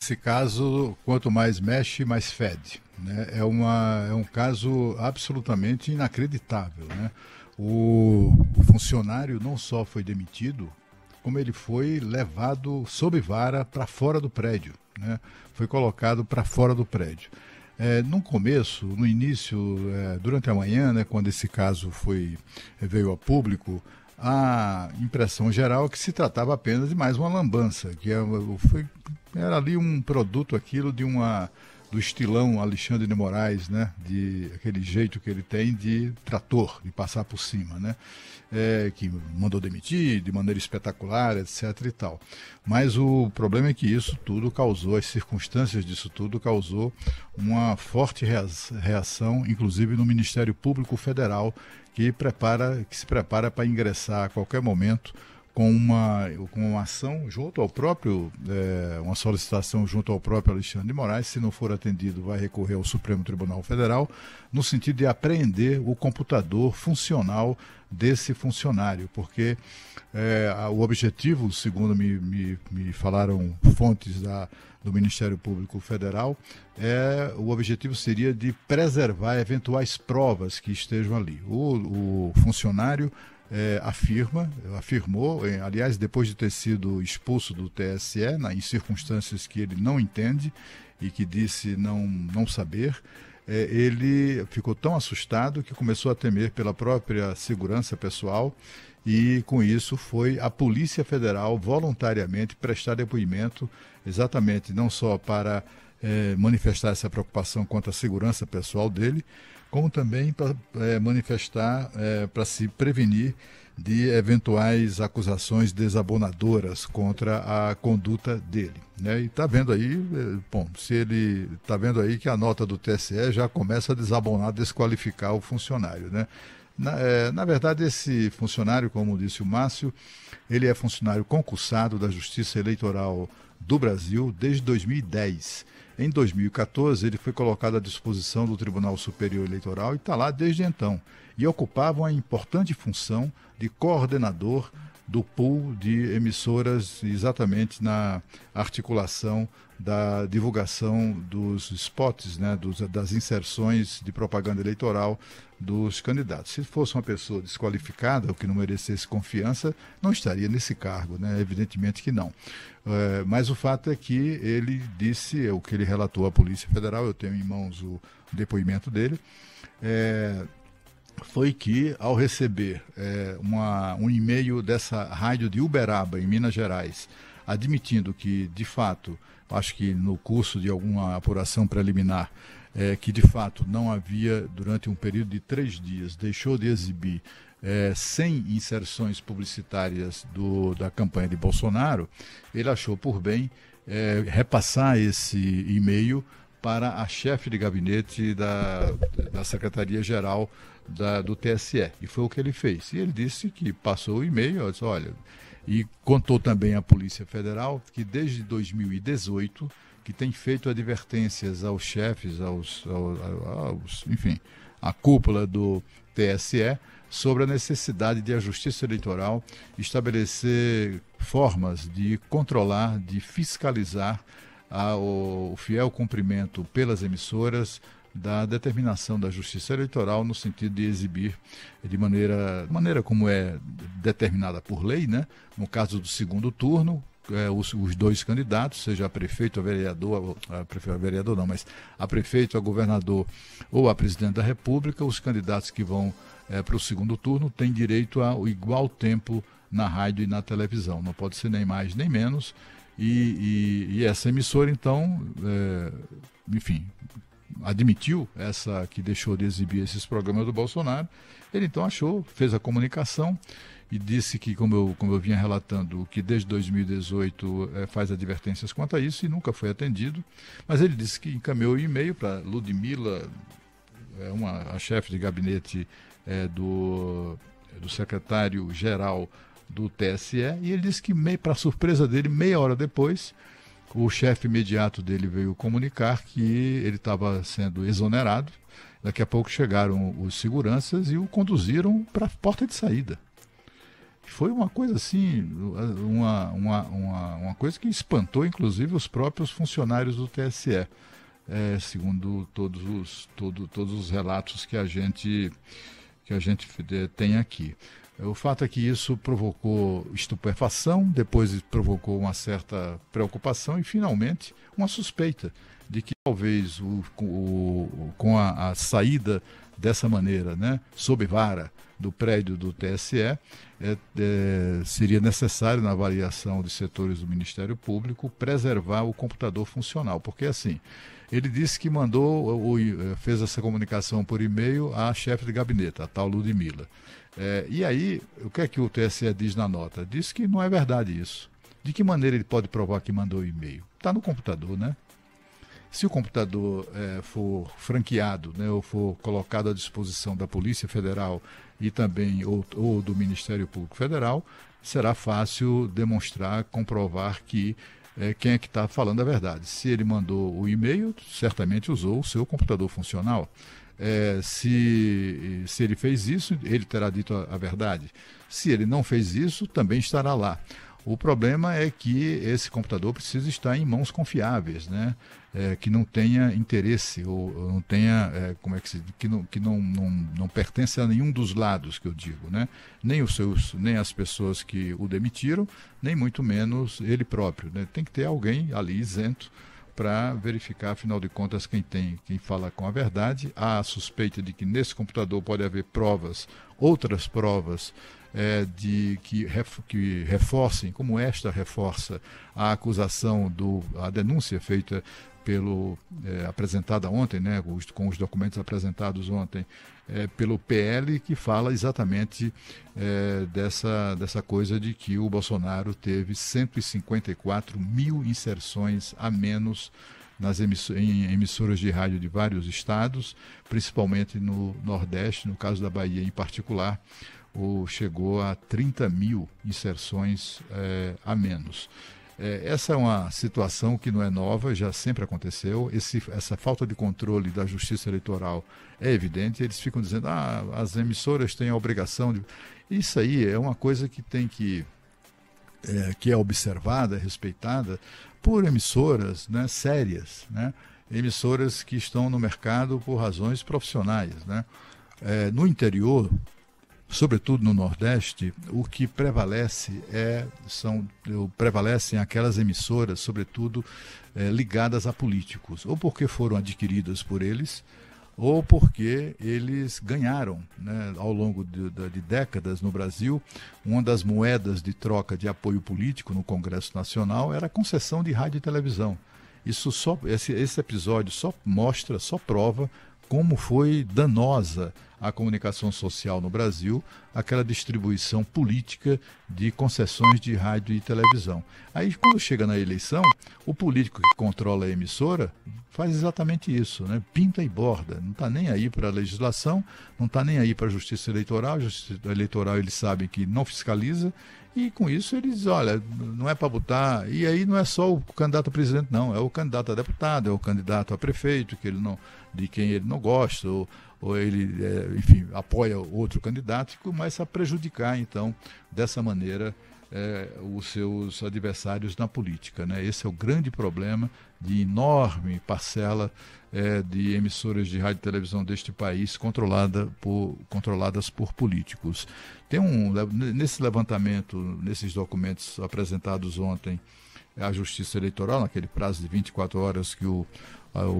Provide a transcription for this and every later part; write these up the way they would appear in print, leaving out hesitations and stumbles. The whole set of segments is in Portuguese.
Esse caso, quanto mais mexe, mais fede, né? É um caso absolutamente inacreditável, né? O funcionário não só foi demitido, como ele foi levado sob vara para fora do prédio, né? Foi colocado para fora do prédio. No começo, no início, durante a manhã, né, quando esse caso veio a público, a impressão geral é que se tratava apenas de mais uma lambança, era ali um produto aquilo do estilão Alexandre de Moraes, né, de aquele jeito que ele tem de trator, de passar por cima, né, que mandou demitir de maneira espetacular, etc. e tal. Mas o problema é que isso tudo causou, as circunstâncias disso tudo causou uma forte reação, inclusive no Ministério Público Federal, que se prepara para ingressar a qualquer momento com uma ação junto ao próprio, uma solicitação junto ao próprio Alexandre de Moraes. Se não for atendido, vai recorrer ao Supremo Tribunal Federal, no sentido de apreender o computador funcional desse funcionário, porque o objetivo, segundo me falaram fontes do Ministério Público Federal, o objetivo seria de preservar eventuais provas que estejam ali. O funcionário afirmou, aliás, depois de ter sido expulso do TSE, em circunstâncias que ele não entende e que disse não saber, ele ficou tão assustado que começou a temer pela própria segurança pessoal e, com isso, foi a Polícia Federal voluntariamente prestar depoimento, exatamente não só para manifestar essa preocupação quanto à segurança pessoal dele, como também para manifestar, para se prevenir de eventuais acusações desabonadoras contra a conduta dele, né? E está vendo aí, se ele está vendo aí que a nota do TSE já começa a desabonar, desqualificar o funcionário, né? Na verdade, esse funcionário, como disse o Márcio, ele é funcionário concursado da Justiça Eleitoral do Brasil desde 2010. Em 2014, ele foi colocado à disposição do Tribunal Superior Eleitoral e está lá desde então. E ocupava uma importante função de coordenador do pool de emissoras, exatamente na articulação da divulgação dos spots, né, das inserções de propaganda eleitoral dos candidatos. Se fosse uma pessoa desqualificada, ou que não merecesse confiança, não estaria nesse cargo, né? Evidentemente que não. Mas o fato é que ele disse, o que ele relatou à Polícia Federal, eu tenho em mãos o depoimento dele, foi que, ao receber um e-mail dessa rádio de Uberaba, em Minas Gerais, admitindo que, de fato, acho que no curso de alguma apuração preliminar, que de fato não havia, durante um período de 3 dias, deixou de exibir 100 inserções publicitárias da campanha de Bolsonaro, ele achou por bem repassar esse e-mail para a chefe de gabinete da Secretaria-Geral do TSE. E foi o que ele fez. E ele disse que passou o e-mail, disse, olha, e contou também à Polícia Federal que desde 2018 que tem feito advertências aos chefes, enfim, à cúpula do TSE, sobre a necessidade de a Justiça Eleitoral estabelecer formas de controlar, de fiscalizar o fiel cumprimento pelas emissoras da determinação da Justiça Eleitoral no sentido de exibir de maneira como é determinada por lei, né? No caso do segundo turno, os 2 candidatos, seja a prefeito, a vereador não, mas a prefeito, a governador ou a presidente da República, os candidatos que vão para o segundo turno têm direito ao igual tempo na rádio e na televisão, não pode ser nem mais nem menos, e essa emissora então, enfim, admitiu essa que deixou de exibir esses programas do Bolsonaro. Ele então fez a comunicação e disse que, como eu vinha relatando, que desde 2018 faz advertências quanto a isso e nunca foi atendido, mas ele disse que encaminhou o e-mail para Ludmila, a chefe de gabinete do secretário-geral do TSE, e ele disse que, para surpresa dele, meia hora depois, o chefe imediato dele veio comunicar que ele estava sendo exonerado. Daqui a pouco chegaram os seguranças e o conduziram para a porta de saída. Foi uma coisa assim, uma coisa que espantou inclusive os próprios funcionários do TSE, segundo todos os relatos que a gente tem aqui. O fato é que isso provocou estupefação, depois provocou uma certa preocupação e, finalmente, uma suspeita de que talvez com a saída dessa maneira, né, sob vara do prédio do TSE, seria necessário, na avaliação de setores do Ministério Público, preservar o computador funcional. Porque, assim, ele disse que fez essa comunicação por e-mail à chefe de gabinete, a tal Ludmila. E aí, o que é que o TSE diz na nota? Diz que não é verdade isso. De que maneira ele pode provar que mandou o e-mail? Está no computador, né? Se o computador for franqueado, né, ou for colocado à disposição da Polícia Federal e também ou do Ministério Público Federal, será fácil demonstrar, comprovar que quem é que está falando a verdade. Se ele mandou o e-mail, certamente usou o seu computador funcional. Se ele fez isso, ele terá dito a verdade. Se ele não fez isso, também estará lá. O problema é que esse computador precisa estar em mãos confiáveis, né? Que não tenha interesse ou não tenha, que não pertence a nenhum dos lados, que eu digo, né? Nem as pessoas que o demitiram, nem muito menos ele próprio, né? Tem que ter alguém ali isento para verificar, afinal de contas, quem fala com a verdade. Há a suspeita de que nesse computador pode haver outras provas que reforcem, como esta reforça a acusação, a denúncia feita apresentada ontem, né, com os documentos apresentados ontem pelo PL, que fala exatamente dessa coisa de que o Bolsonaro teve 154 mil inserções a menos em emissoras de rádio de vários estados, principalmente no Nordeste, no caso da Bahia em particular, chegou a 30 mil inserções a menos. Essa é uma situação que não é nova, já sempre aconteceu. Essa falta de controle da Justiça Eleitoral é evidente. Eles ficam dizendo as emissoras têm a obrigação de... Isso aí é uma coisa que é observada, respeitada por emissoras, né, sérias, né, emissoras que estão no mercado por razões profissionais, né. No interior, sobretudo no Nordeste, o que prevalecem aquelas emissoras, sobretudo ligadas a políticos, ou porque foram adquiridas por eles, ou porque eles ganharam, né, ao longo de décadas no Brasil. Uma das moedas de troca de apoio político no Congresso Nacional era a concessão de rádio e televisão. Esse episódio só prova como foi danosa a comunicação social no Brasil, aquela distribuição política de concessões de rádio e televisão. Aí, quando chega na eleição, o político que controla a emissora faz exatamente isso, né? Pinta e borda, não está nem aí para a legislação, não está nem aí para a Justiça Eleitoral. A Justiça Eleitoral, eles sabem que não fiscaliza, e com isso eles dizem, olha, não é para botar. E aí não é só o candidato a presidente, não, é o candidato a deputado, é o candidato a prefeito, de quem ele não gosta, ou ele, enfim, apoia outro candidato, e começa a prejudicar, então, dessa maneira, os seus adversários na política, né? Esse é o grande problema de enorme parcela de emissoras de rádio e televisão deste país controladas por políticos. Nesse levantamento, nesses documentos apresentados ontem à Justiça Eleitoral, naquele prazo de 24 horas que o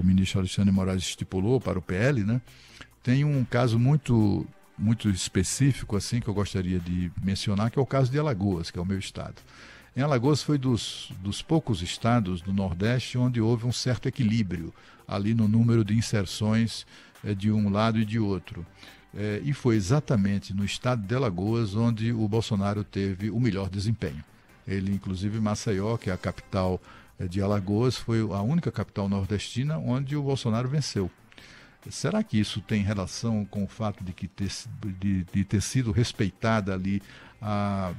ministro Alexandre de Moraes estipulou para o PL, né? Tem um caso muito específico, assim, que eu gostaria de mencionar, que é o caso de Alagoas, que é o meu estado. Em Alagoas foi dos poucos estados do Nordeste onde houve um certo equilíbrio ali no número de inserções de um lado e de outro. E foi exatamente no estado de Alagoas onde o Bolsonaro teve o melhor desempenho. Ele, inclusive, Maceió, que é a capital de Alagoas, foi a única capital nordestina onde o Bolsonaro venceu. Será que isso tem relação com o fato de ter sido respeitada ali a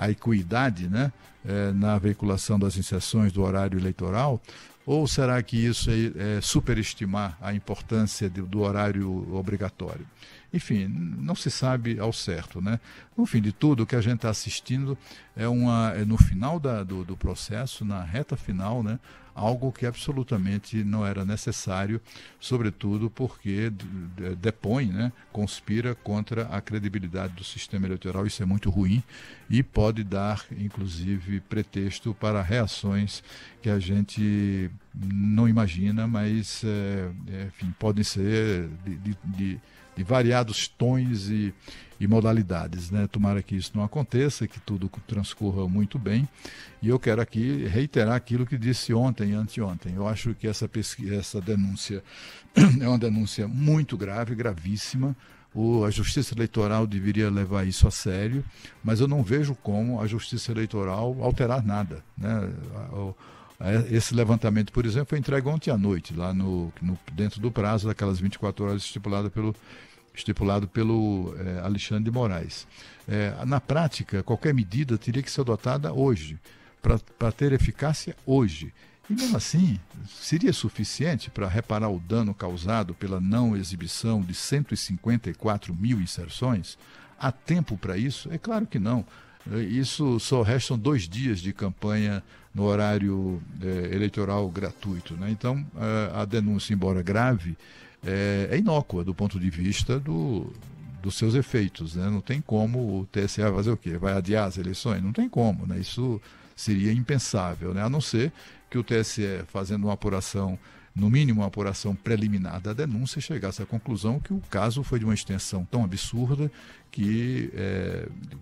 equidade, né, na veiculação das inserções do horário eleitoral? Ou será que isso é superestimar a importância do horário obrigatório? enfim, não se sabe ao certo, né? No fim de tudo, o que a gente está assistindo é no final do processo, na reta final, né? Algo que absolutamente não era necessário, sobretudo porque depõe, né? Conspira contra a credibilidade do sistema eleitoral. Isso é muito ruim e pode dar, inclusive, pretexto para reações que a gente não imagina, mas enfim, podem ser de variados tons e modalidades, né? Tomara que isso não aconteça, que tudo transcorra muito bem. E eu quero aqui reiterar aquilo que disse ontem e anteontem. Eu acho que essa denúncia é uma denúncia muito grave, gravíssima. A Justiça Eleitoral deveria levar isso a sério, mas eu não vejo como a Justiça Eleitoral alterar nada, né? Esse levantamento, por exemplo, foi entregue ontem à noite, lá dentro do prazo daquelas 24 horas estipulado pelo Alexandre de Moraes. Na prática, qualquer medida teria que ser adotada hoje, para ter eficácia hoje. E mesmo assim, seria suficiente para reparar o dano causado pela não exibição de 154 mil inserções? Há tempo para isso? É claro que não. Isso só restam 2 dias de campanha no horário eleitoral gratuito, né? Então, a denúncia, embora grave, é inócua do ponto de vista dos seus efeitos, né? Não tem como o TSE fazer o quê? Vai adiar as eleições? Não tem como, né? Isso seria impensável, né? A não ser que o TSE, fazendo uma apuração, no mínimo uma apuração preliminar da denúncia, chegasse à conclusão que o caso foi de uma extensão tão absurda que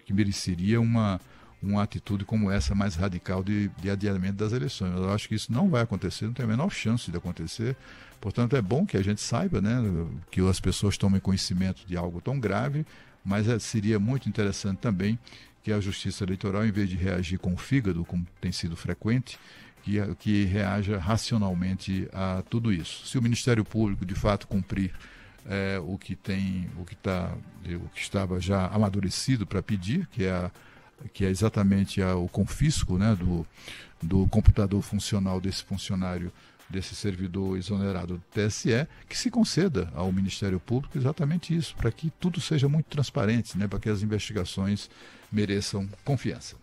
mereceria uma atitude como essa, mais radical de adiamento das eleições. Eu acho que isso não vai acontecer, não tem a menor chance de acontecer. Portanto, é bom que a gente saiba, né, que as pessoas tomem conhecimento de algo tão grave, mas seria muito interessante também que a Justiça Eleitoral, em vez de reagir com o fígado, como tem sido frequente, que reaja racionalmente a tudo isso. Se o Ministério Público, de fato, cumprir o que estava já amadurecido para pedir, que é exatamente o confisco, né, do computador funcional desse funcionário, desse servidor exonerado do TSE, que se conceda ao Ministério Público exatamente isso, para que tudo seja muito transparente, né, para que as investigações mereçam confiança.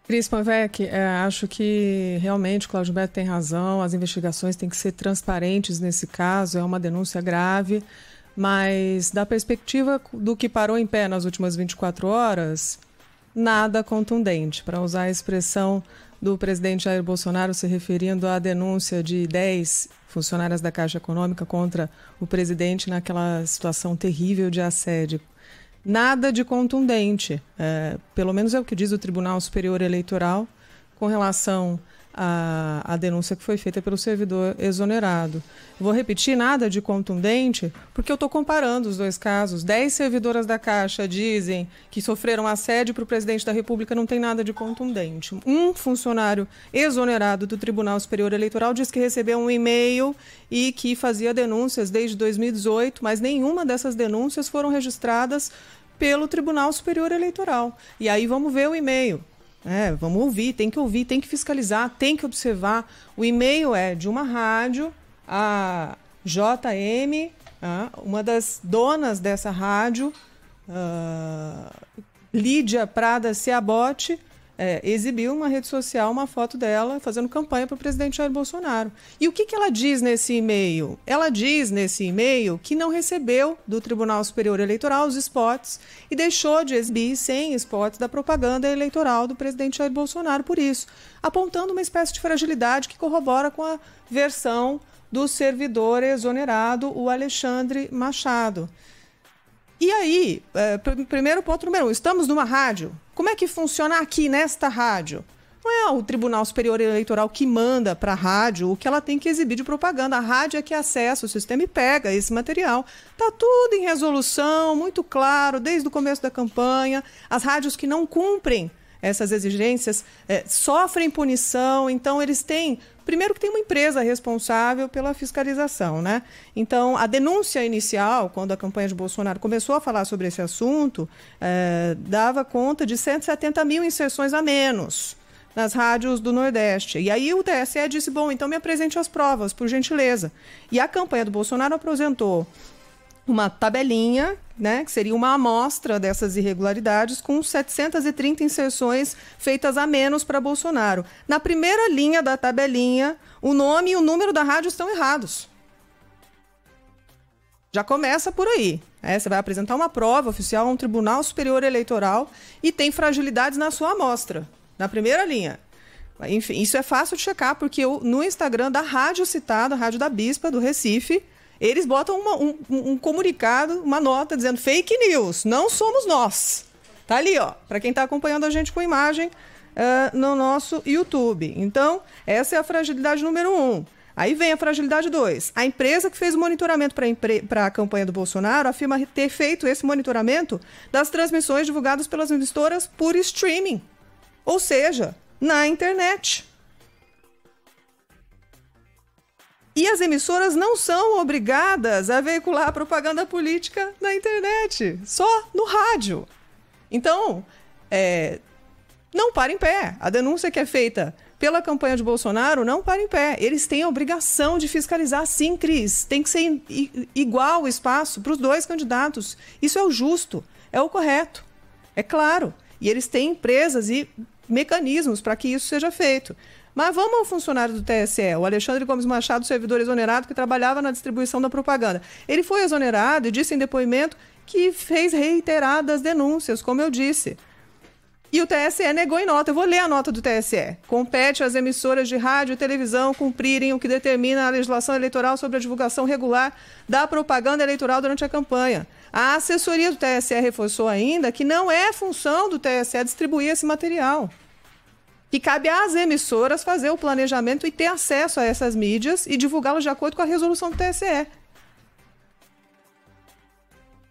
Cris Panvec, acho que realmente o Cláudio Beto tem razão, as investigações têm que ser transparentes nesse caso, é uma denúncia grave, mas da perspectiva do que parou em pé nas últimas 24 horas, nada contundente, para usar a expressão do presidente Jair Bolsonaro se referindo à denúncia de 10 funcionárias da Caixa Econômica contra o presidente naquela situação terrível de assédio. Nada de contundente, pelo menos é o que diz o Tribunal Superior Eleitoral com relação à denúncia que foi feita pelo servidor exonerado. Vou repetir, nada de contundente, porque eu estou comparando os dois casos. 10 servidoras da Caixa dizem que sofreram assédio para o presidente da República, não tem nada de contundente. Um funcionário exonerado do Tribunal Superior Eleitoral diz que recebeu um e-mail e que fazia denúncias desde 2018, mas nenhuma dessas denúncias foram registradas pelo Tribunal Superior Eleitoral. E aí vamos ver o e-mail. Vamos ouvir, tem que fiscalizar, tem que observar. O e-mail é de uma rádio, a JM, uma das donas dessa rádio, Lídia Prada Ciabotti, exibiu uma rede social, uma foto dela fazendo campanha para o presidente Jair Bolsonaro. E o que ela diz nesse e-mail? Ela diz nesse e-mail que não recebeu do Tribunal Superior Eleitoral os spots e deixou de exibir 100 spots da propaganda eleitoral do presidente Jair Bolsonaro por isso, apontando uma espécie de fragilidade que corrobora com a versão do servidor exonerado, o Alexandre Machado. E aí, primeiro ponto número 1, estamos numa rádio. Como é que funciona aqui nesta rádio? Não é o Tribunal Superior Eleitoral que manda para a rádio o que ela tem que exibir de propaganda. A rádio é que acessa o sistema e pega esse material. Está tudo em resolução, muito claro, desde o começo da campanha. As rádios que não cumprem essas exigências sofrem punição, então eles têm... Primeiro que tem uma empresa responsável pela fiscalização, né? Então, a denúncia inicial, quando a campanha de Bolsonaro começou a falar sobre esse assunto, dava conta de 170 mil inserções a menos nas rádios do Nordeste. E aí o TSE disse, bom, então me apresente as provas, por gentileza. E a campanha do Bolsonaro apresentou uma tabelinha, né, que seria uma amostra dessas irregularidades, com 730 inserções feitas a menos para Bolsonaro. Na primeira linha da tabelinha, o nome e o número da rádio estão errados. Já começa por aí. Você vai apresentar uma prova oficial a um Tribunal Superior Eleitoral e tem fragilidades na sua amostra, na primeira linha. Enfim, isso é fácil de checar, porque no Instagram da rádio citada, a Rádio da Bispa, do Recife, eles botam um comunicado, uma nota dizendo fake news, não somos nós. Tá ali, ó, para quem está acompanhando a gente com imagem no nosso YouTube. Então, essa é a fragilidade número 1. Aí vem a fragilidade 2. A empresa que fez o monitoramento para a campanha do Bolsonaro afirma ter feito esse monitoramento das transmissões divulgadas pelas emissoras por streaming, ou seja, na internet. E as emissoras não são obrigadas a veicular propaganda política na internet, só no rádio. Então, não para em pé. A denúncia que é feita pela campanha de Bolsonaro não para em pé. Eles têm a obrigação de fiscalizar, sim, Cris. Tem que ser igual o espaço para os dois candidatos. Isso é o justo, é o correto, é claro. E eles têm empresas e mecanismos para que isso seja feito. Mas vamos ao funcionário do TSE, o Alexandre Gomes Machado, servidor exonerado que trabalhava na distribuição da propaganda. Ele foi exonerado e disse em depoimento que fez reiteradas denúncias, como eu disse. E o TSE negou em nota. Eu vou ler a nota do TSE. Compete às emissoras de rádio e televisão cumprirem o que determina a legislação eleitoral sobre a divulgação regular da propaganda eleitoral durante a campanha. A assessoria do TSE reforçou ainda que não é função do TSE distribuir esse material. Que cabe às emissoras fazer o planejamento e ter acesso a essas mídias e divulgá-las de acordo com a resolução do TSE.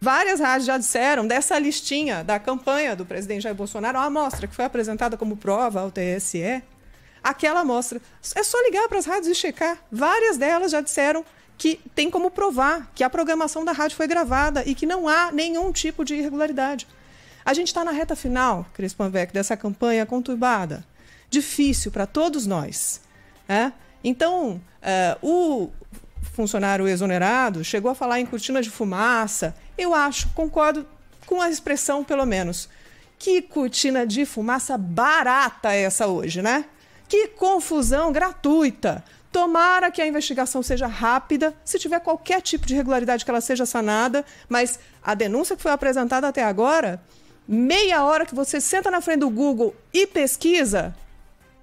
Várias rádios já disseram dessa listinha da campanha do presidente Jair Bolsonaro, a amostra que foi apresentada como prova ao TSE, aquela amostra, é só ligar para as rádios e checar. Várias delas já disseram que tem como provar que a programação da rádio foi gravada e que não há nenhum tipo de irregularidade. A gente está na reta final, Cris Panvec, dessa campanha conturbada. Difícil para todos nós. Então, o funcionário exonerado chegou a falar em cortina de fumaça. Eu acho, concordo com a expressão, pelo menos. Que cortina de fumaça barata essa hoje, né? Que confusão gratuita. Tomara que a investigação seja rápida, se tiver qualquer tipo de irregularidade que ela seja sanada, mas a denúncia que foi apresentada até agora, meia hora que você senta na frente do Google e pesquisa,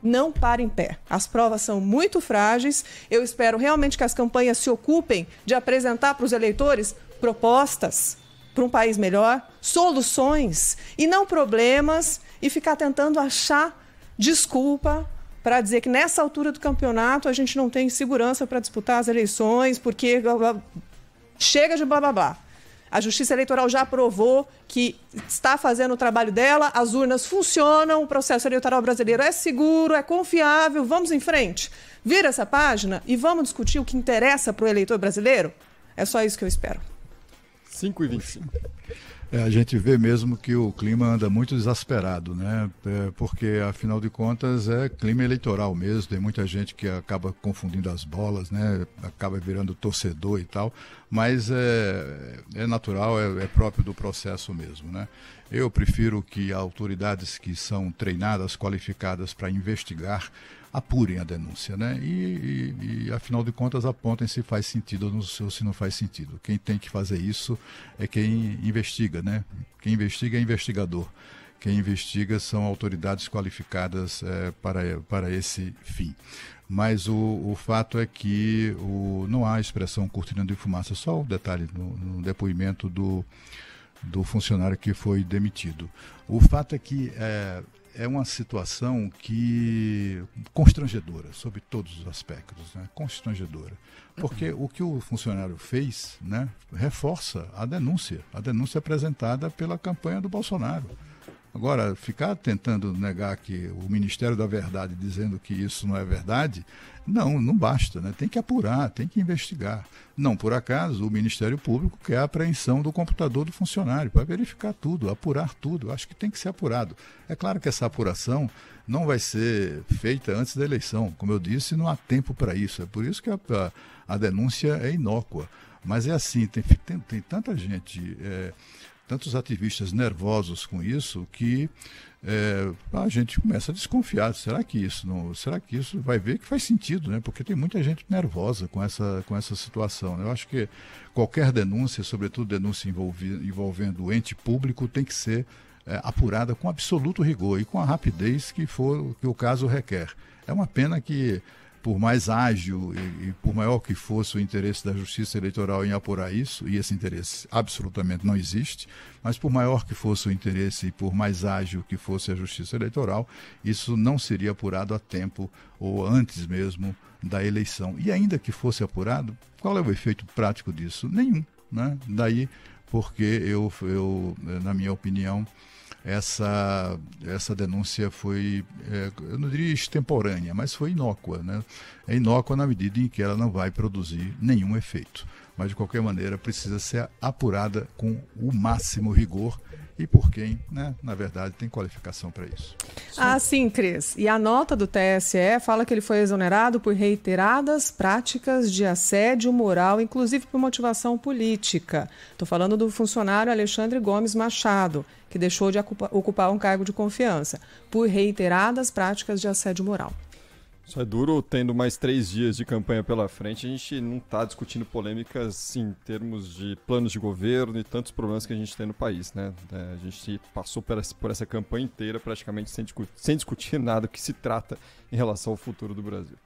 não para em pé. As provas são muito frágeis. Eu espero realmente que as campanhas se ocupem de apresentar para os eleitores propostas para um país melhor, soluções e não problemas, e ficar tentando achar desculpa para dizer que nessa altura do campeonato a gente não tem segurança para disputar as eleições, porque chega de blá blá blá. A Justiça Eleitoral já provou que está fazendo o trabalho dela, as urnas funcionam, o processo eleitoral brasileiro é seguro, é confiável, vamos em frente. Vira essa página e vamos discutir o que interessa para o eleitor brasileiro? É só isso que eu espero. 5h25. A gente vê mesmo que o clima anda muito exasperado, né? Porque, afinal de contas, é clima eleitoral mesmo. Tem muita gente que acaba confundindo as bolas, né? Acaba virando torcedor e tal. Mas é natural, é próprio do processo mesmo, né? Eu prefiro que autoridades que são treinadas, qualificadas para investigar, apurem a denúncia, né? E afinal de contas, apontem se faz sentido ou se não faz sentido. Quem tem que fazer isso é quem investiga, né? Quem investiga é investigador. Quem investiga são autoridades qualificadas para esse fim. Mas o fato é que não há expressão cortina de fumaça. Só um detalhe no depoimento do funcionário que foi demitido. O fato é que é uma situação constrangedora, sob todos os aspectos, né? Constrangedora. Porque o que o funcionário fez, né, reforça a denúncia apresentada pela campanha do Bolsonaro. Agora, ficar tentando negar que o Ministério da Verdade dizendo que isso não é verdade, não basta, né? Tem que apurar, tem que investigar. Não, por acaso, o Ministério Público quer a apreensão do computador do funcionário para verificar tudo, apurar tudo. Eu acho que tem que ser apurado. É claro que essa apuração não vai ser feita antes da eleição. Como eu disse, não há tempo para isso. É por isso que a denúncia é inócua. Mas é assim, tem tanta gente, tantos ativistas nervosos com isso que a gente começa a desconfiar. Será que isso vai ver que faz sentido, né? Porque tem muita gente nervosa com essa situação, né? Eu acho que qualquer denúncia, sobretudo denúncia envolvendo o ente público, tem que ser apurada com absoluto rigor e com a rapidez que o caso requer. É uma pena que, por mais ágil e por maior que fosse o interesse da Justiça Eleitoral em apurar isso, e esse interesse absolutamente não existe, mas por maior que fosse o interesse e por mais ágil que fosse a Justiça Eleitoral, isso não seria apurado a tempo ou antes mesmo da eleição. E ainda que fosse apurado, qual é o efeito prático disso? Nenhum, né? Daí porque eu na minha opinião, essa denúncia foi, eu não diria extemporânea, mas foi inócua, né? É inócua na medida em que ela não vai produzir nenhum efeito. Mas, de qualquer maneira, precisa ser apurada com o máximo rigor e por quem, né, na verdade, tem qualificação para isso. Sim, Cris. E a nota do TSE fala que ele foi exonerado por reiteradas práticas de assédio moral, inclusive por motivação política. Estou falando do funcionário Alexandre Gomes Machado, que deixou de ocupar um cargo de confiança, por reiteradas práticas de assédio moral. Isso é duro, tendo mais 3 dias de campanha pela frente, a gente não está discutindo polêmicas em termos de planos de governo e tantos problemas que a gente tem no país, né? A gente passou por essa campanha inteira praticamente sem discutir nada que se trata em relação ao futuro do Brasil.